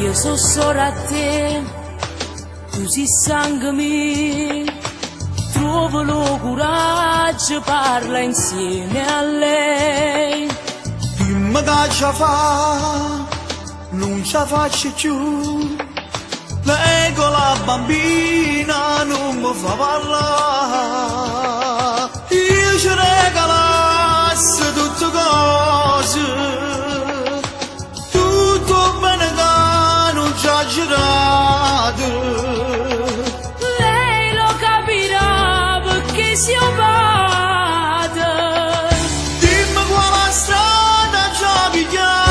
Io so solo a te, tu sei sangue mio, trovo lo coraggio, parla insieme a lei. Dimmi che ci fa, non ci faccio più. Lei con la bambina non mi fa parlare. Io ci regalassi tutte cose, tutto bene che non ci ha girato. Lei lo capirà perché si vada. Dimmi quale strada già pigliare.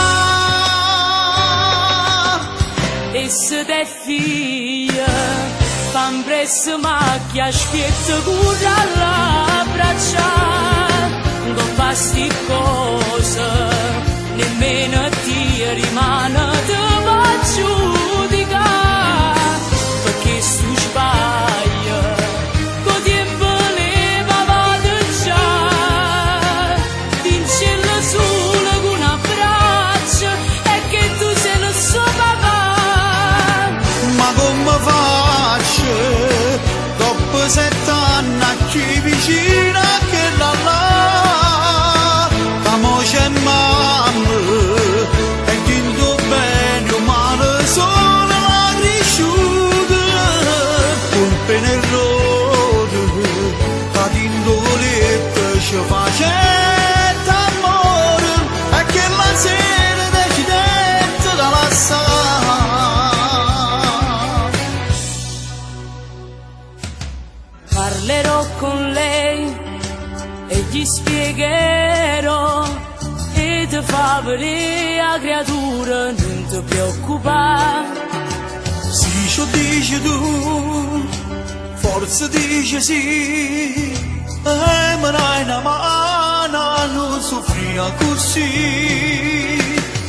E se te figlia, fan presso macchia, spiezza cura all'abbraccia. Non fa sti cose, nemmeno ti rimane te va giudicare. Perché su sbaglia, con tempo leva vado già. Vincerla solo con un abbraccio, e che tu sei il suo papà. Ma come faccio, dopo 7 anni, a chi vicina che là là, amo c'è mamma, e tinto bene o male sono la cresciuta, colpe nel rodo, da tinto letto ci facette amore, e che la sera decidette da lasciare. Parlerò con lei e gli spiegherò, e ti fa vedere la creatura, non ti preoccupare. Sì, ci dici tu, forse dici sì, ma dai una mano, non soffria così.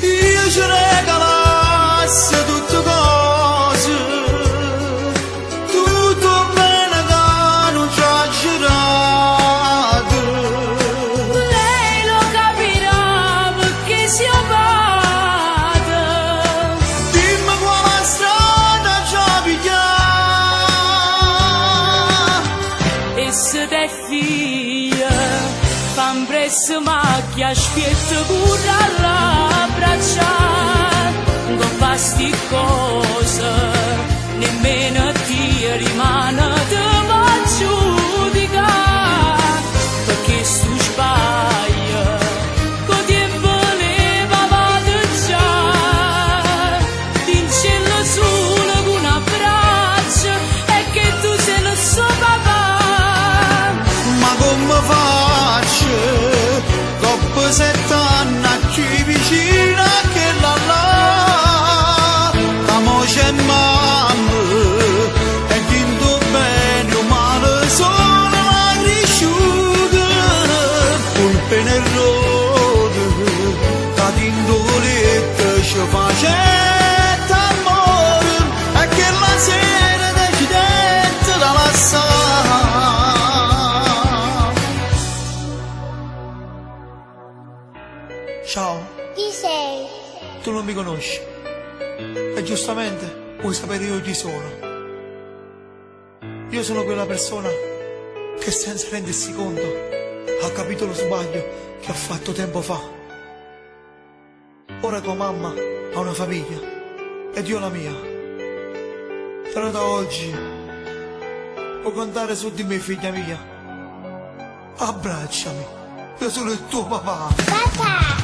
Io ci regalassi tutte cose, tutto bene che non ci ha girato. Lei lo capirà perché si vada. Dimmi quale strada già pigliare. E se te figlia, fan presso macchia, spiezza cura all'abbraccia. Non fa sti cose, nemmeno ti rimane te va giudicare. Perché su sbaglia, con tempo leva vado già. Vincerla solo con un abbraccio, e che tu sei il suo papà. Ma come faccio, dopo 7 anni, a chi vicina che là là, amo c'è mamma, e tinto bene o male sono la cresciuta, colpe nel rodo, da tinto letto ci facette amore, e che la sera decidette da lasciare. Ciao, Chi sei? tu non mi conosci e giustamente vuoi sapere io chi sono. Io sono quella persona che senza rendersi conto ha capito lo sbaglio che ha fatto tempo fa. Ora tua mamma ha una famiglia ed io la mia. Però da oggi puoi contare su di me, figlia mia. Abbracciami, io sono il tuo papà. Papà!